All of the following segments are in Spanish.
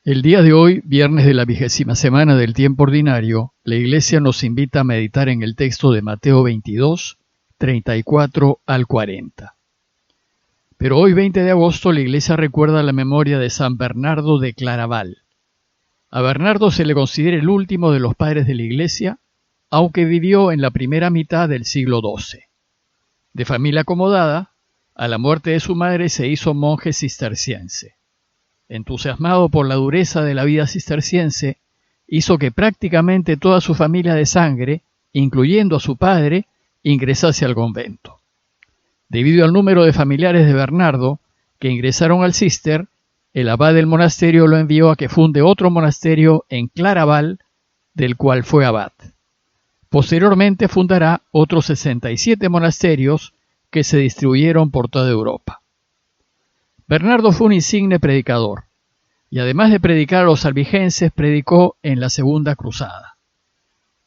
El día de hoy, viernes de la 20ª semana del tiempo ordinario, la Iglesia nos invita a meditar en el texto de Mateo 22, 34 al 40. Pero hoy, 20 de agosto, la Iglesia recuerda la memoria de San Bernardo de Claraval. A Bernardo se le considera el último de los padres de la Iglesia, aunque vivió en la primera mitad del siglo XII. De familia acomodada, a la muerte de su madre se hizo monje cisterciense. Entusiasmado por la dureza de la vida cisterciense, hizo que prácticamente toda su familia de sangre, incluyendo a su padre, ingresase al convento. Debido al número de familiares de Bernardo que ingresaron al cister, el abad del monasterio lo envió a que funde otro monasterio en Claraval, del cual fue abad. Posteriormente fundará otros 67 monasterios que se distribuyeron por toda Europa. Bernardo fue un insigne predicador, y además de predicar a los albigenses, predicó en la Segunda Cruzada.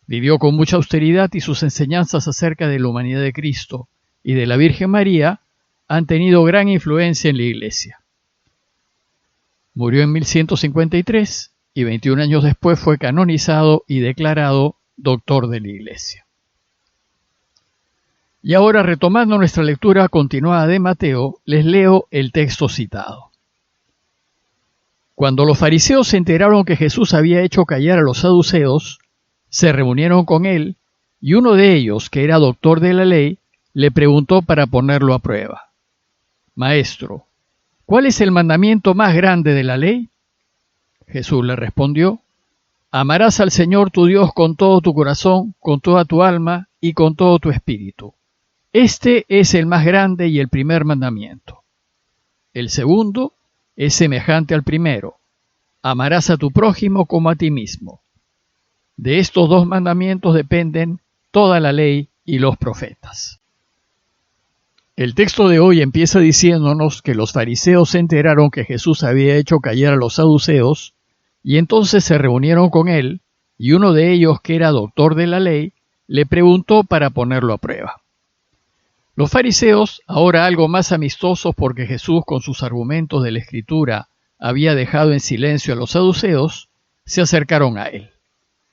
Vivió con mucha austeridad y sus enseñanzas acerca de la humanidad de Cristo y de la Virgen María han tenido gran influencia en la Iglesia. Murió en 1153 y 21 años después fue canonizado y declarado doctor de la Iglesia. Y ahora, retomando nuestra lectura continuada de Mateo, les leo el texto citado. Cuando los fariseos se enteraron que Jesús había hecho callar a los saduceos, se reunieron con él, y uno de ellos, que era doctor de la ley, le preguntó para ponerlo a prueba: Maestro, ¿cuál es el mandamiento más grande de la ley? Jesús le respondió: Amarás al Señor tu Dios con todo tu corazón, con toda tu alma y con todo tu espíritu. Este es el más grande y el primer mandamiento. El segundo es semejante al primero: amarás a tu prójimo como a ti mismo. De estos dos mandamientos dependen toda la ley y los profetas. El texto de hoy empieza diciéndonos que los fariseos se enteraron que Jesús había hecho callar a los saduceos, y entonces se reunieron con él, y uno de ellos, que era doctor de la ley, le preguntó para ponerlo a prueba. Los fariseos, ahora algo más amistosos porque Jesús con sus argumentos de la Escritura había dejado en silencio a los saduceos, se acercaron a él.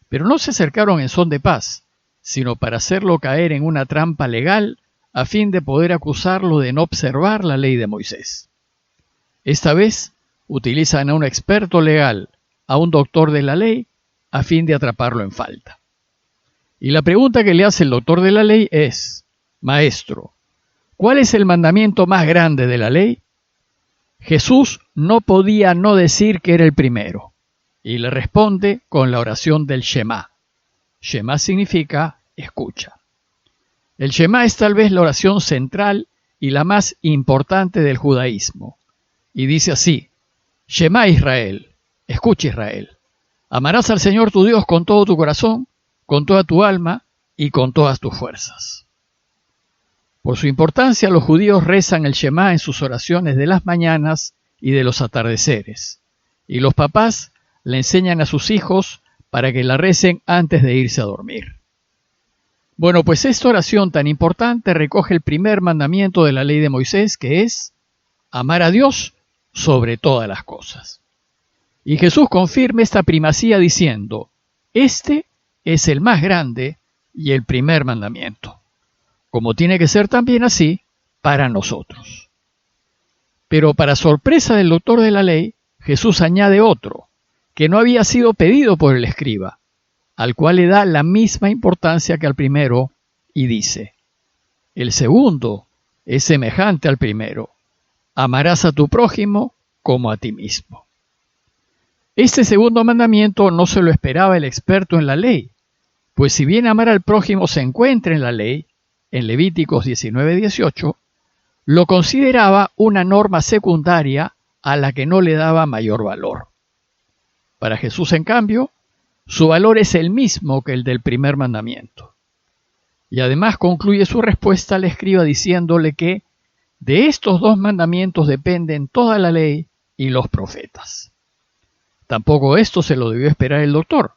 Pero no se acercaron en son de paz, sino para hacerlo caer en una trampa legal a fin de poder acusarlo de no observar la ley de Moisés. Esta vez utilizan a un experto legal, a un doctor de la ley, a fin de atraparlo en falta. Y la pregunta que le hace el doctor de la ley es: Maestro, ¿cuál es el mandamiento más grande de la ley? Jesús no podía no decir que era el primero, y le responde con la oración del Shema. Shema significa escucha. El Shema es tal vez la oración central y la más importante del judaísmo, y dice así: Shema Israel, escucha Israel, amarás al Señor tu Dios con todo tu corazón, con toda tu alma y con todas tus fuerzas. Por su importancia, los judíos rezan el Shema en sus oraciones de las mañanas y de los atardeceres, y los papás le enseñan a sus hijos para que la recen antes de irse a dormir. Bueno, pues esta oración tan importante recoge el primer mandamiento de la ley de Moisés, que es amar a Dios sobre todas las cosas. Y Jesús confirma esta primacía diciendo: este es el más grande y el primer mandamiento, como tiene que ser también así para nosotros. Pero para sorpresa del doctor de la ley, Jesús añade otro, que no había sido pedido por el escriba, al cual le da la misma importancia que al primero, y dice: el segundo es semejante al primero: amarás a tu prójimo como a ti mismo. Este segundo mandamiento no se lo esperaba el experto en la ley, pues si bien amar al prójimo se encuentra en la ley, en Levíticos 19:18, lo consideraba una norma secundaria a la que no le daba mayor valor. Para Jesús, en cambio, su valor es el mismo que el del primer mandamiento. Y además concluye su respuesta al escriba diciéndole que de estos dos mandamientos dependen toda la ley y los profetas. Tampoco esto se lo debió esperar el doctor,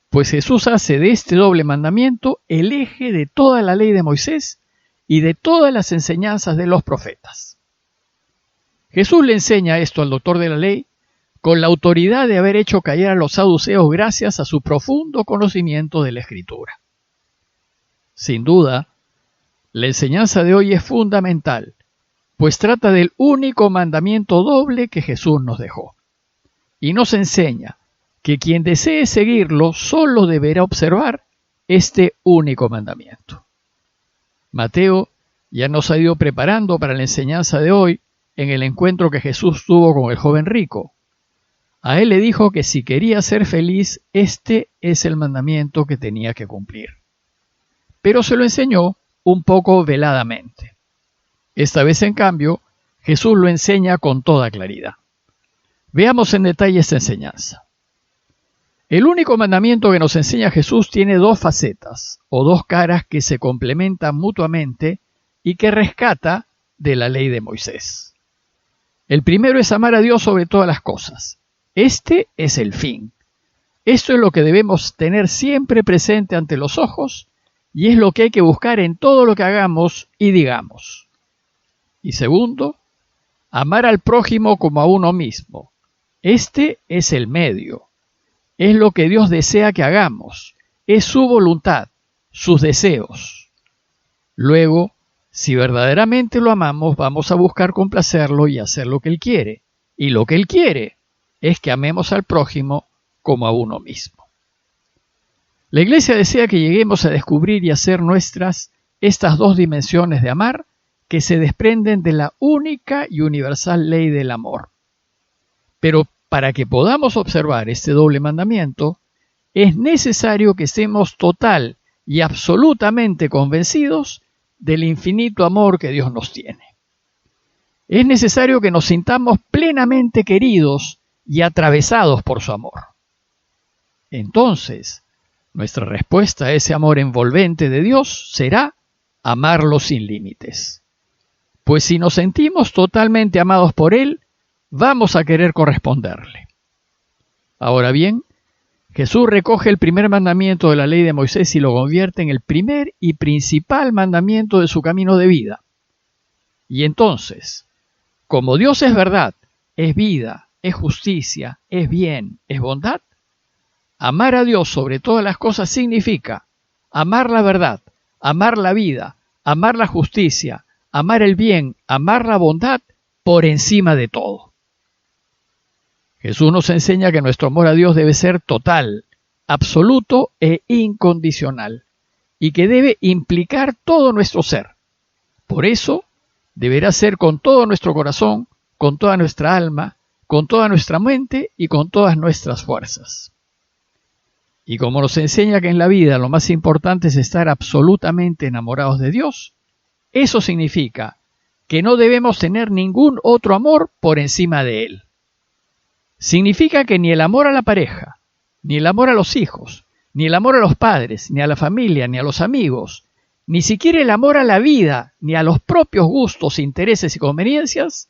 pues Jesús hace de este doble mandamiento el eje de toda la ley de Moisés y de todas las enseñanzas de los profetas. Jesús le enseña esto al doctor de la ley con la autoridad de haber hecho callar a los saduceos gracias a su profundo conocimiento de la Escritura. Sin duda, la enseñanza de hoy es fundamental, pues trata del único mandamiento doble que Jesús nos dejó, y nos enseña que quien desee seguirlo solo deberá observar este único mandamiento. Mateo ya nos ha ido preparando para la enseñanza de hoy en el encuentro que Jesús tuvo con el joven rico. A él le dijo que si quería ser feliz, este es el mandamiento que tenía que cumplir. Pero se lo enseñó un poco veladamente. Esta vez, en cambio, Jesús lo enseña con toda claridad. Veamos en detalle esta enseñanza. El único mandamiento que nos enseña Jesús tiene dos facetas, o dos caras que se complementan mutuamente y que rescata de la ley de Moisés. El primero es amar a Dios sobre todas las cosas. Este es el fin. Esto es lo que debemos tener siempre presente ante los ojos y es lo que hay que buscar en todo lo que hagamos y digamos. Y segundo, amar al prójimo como a uno mismo. Este es el medio. Es lo que Dios desea que hagamos. Es su voluntad, sus deseos. Luego, si verdaderamente lo amamos, vamos a buscar complacerlo y hacer lo que Él quiere. Y lo que Él quiere es que amemos al prójimo como a uno mismo. La Iglesia desea que lleguemos a descubrir y hacer nuestras estas dos dimensiones de amar que se desprenden de la única y universal ley del amor. Pero para que podamos observar este doble mandamiento, es necesario que estemos total y absolutamente convencidos del infinito amor que Dios nos tiene. Es necesario que nos sintamos plenamente queridos y atravesados por su amor. Entonces, nuestra respuesta a ese amor envolvente de Dios será amarlo sin límites. Pues si nos sentimos totalmente amados por Él, vamos a querer corresponderle. Ahora bien, Jesús recoge el primer mandamiento de la ley de Moisés y lo convierte en el primer y principal mandamiento de su camino de vida. Y entonces, como Dios es verdad, es vida, es justicia, es bien, es bondad, amar a Dios sobre todas las cosas significa amar la verdad, amar la vida, amar la justicia, amar el bien, amar la bondad por encima de todo. Jesús nos enseña que nuestro amor a Dios debe ser total, absoluto e incondicional, y que debe implicar todo nuestro ser. Por eso, deberá ser con todo nuestro corazón, con toda nuestra alma, con toda nuestra mente y con todas nuestras fuerzas. Y como nos enseña que en la vida lo más importante es estar absolutamente enamorados de Dios, eso significa que no debemos tener ningún otro amor por encima de Él. Significa que ni el amor a la pareja, ni el amor a los hijos, ni el amor a los padres, ni a la familia, ni a los amigos, ni siquiera el amor a la vida, ni a los propios gustos, intereses y conveniencias,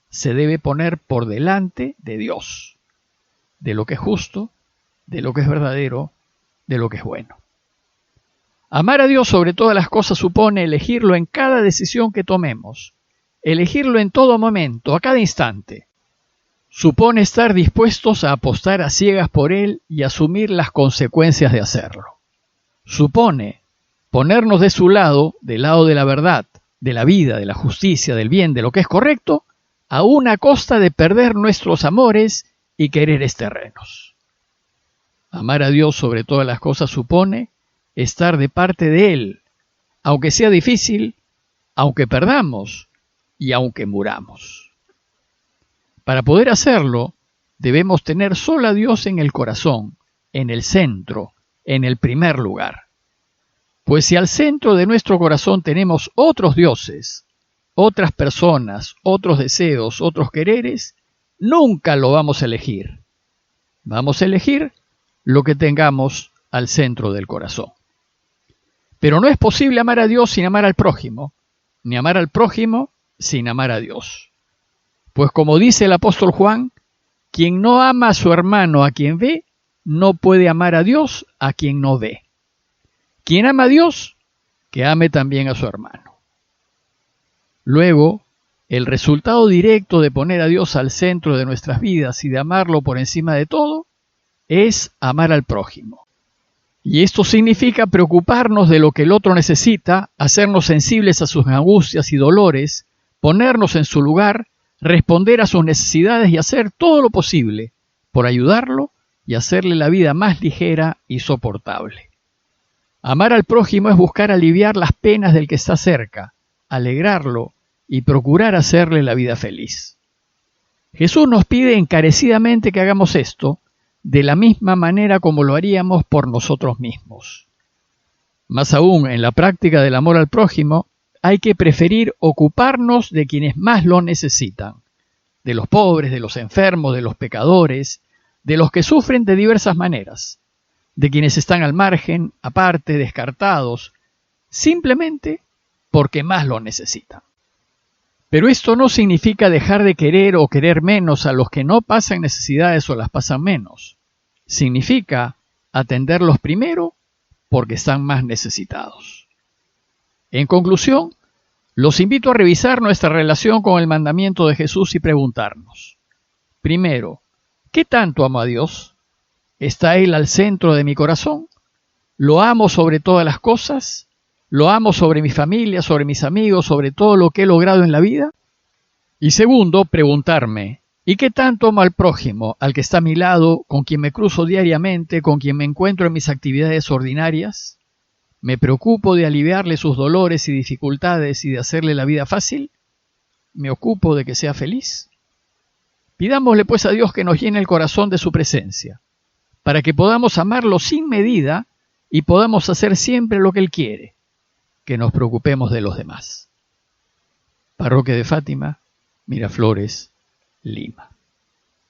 se debe poner por delante de Dios, de lo que es justo, de lo que es verdadero, de lo que es bueno. Amar a Dios sobre todas las cosas supone elegirlo en cada decisión que tomemos, elegirlo en todo momento, a cada instante. Supone estar dispuestos a apostar a ciegas por Él y asumir las consecuencias de hacerlo. Supone ponernos de su lado, del lado de la verdad, de la vida, de la justicia, del bien, de lo que es correcto, aún a costa de perder nuestros amores y quereres terrenos. Amar a Dios sobre todas las cosas supone estar de parte de Él, aunque sea difícil, aunque perdamos y aunque muramos. Para poder hacerlo, debemos tener solo a Dios en el corazón, en el centro, en el primer lugar. Pues si al centro de nuestro corazón tenemos otros dioses, otras personas, otros deseos, otros quereres, nunca lo vamos a elegir. Vamos a elegir lo que tengamos al centro del corazón. Pero no es posible amar a Dios sin amar al prójimo, ni amar al prójimo sin amar a Dios. Pues como dice el apóstol Juan, quien no ama a su hermano a quien ve, no puede amar a Dios a quien no ve. Quien ama a Dios, que ame también a su hermano. Luego, El resultado directo de poner a Dios al centro de nuestras vidas y de amarlo por encima de todo es amar al prójimo. Y esto significa preocuparnos de lo que el otro necesita, hacernos sensibles a sus angustias y dolores, ponernos en su lugar, responder a sus necesidades y hacer todo lo posible por ayudarlo y hacerle la vida más ligera y soportable. Amar al prójimo es buscar aliviar las penas del que está cerca, alegrarlo y procurar hacerle la vida feliz. Jesús nos pide encarecidamente que hagamos esto de la misma manera como lo haríamos por nosotros mismos. Más aún, en la práctica del amor al prójimo, hay que preferir ocuparnos de quienes más lo necesitan, de los pobres, de los enfermos, de los pecadores, de los que sufren de diversas maneras, de quienes están al margen, aparte, descartados, simplemente porque más lo necesitan. Pero esto no significa dejar de querer o querer menos a los que no pasan necesidades o las pasan menos. Significa atenderlos primero porque están más necesitados. En conclusión, los invito a revisar nuestra relación con el mandamiento de Jesús y preguntarnos: primero, ¿qué tanto amo a Dios? ¿Está Él al centro de mi corazón? ¿Lo amo sobre todas las cosas? ¿Lo amo sobre mi familia, sobre mis amigos, sobre todo lo que he logrado en la vida? Y segundo, preguntarme: ¿y qué tanto amo al prójimo, al que está a mi lado, con quien me cruzo diariamente, con quien me encuentro en mis actividades ordinarias? ¿Me preocupo de aliviarle sus dolores y dificultades y de hacerle la vida fácil? ¿Me ocupo de que sea feliz? Pidámosle pues a Dios que nos llene el corazón de su presencia, para que podamos amarlo sin medida y podamos hacer siempre lo que Él quiere, que nos preocupemos de los demás. Parroquia de Fátima, Miraflores, Lima.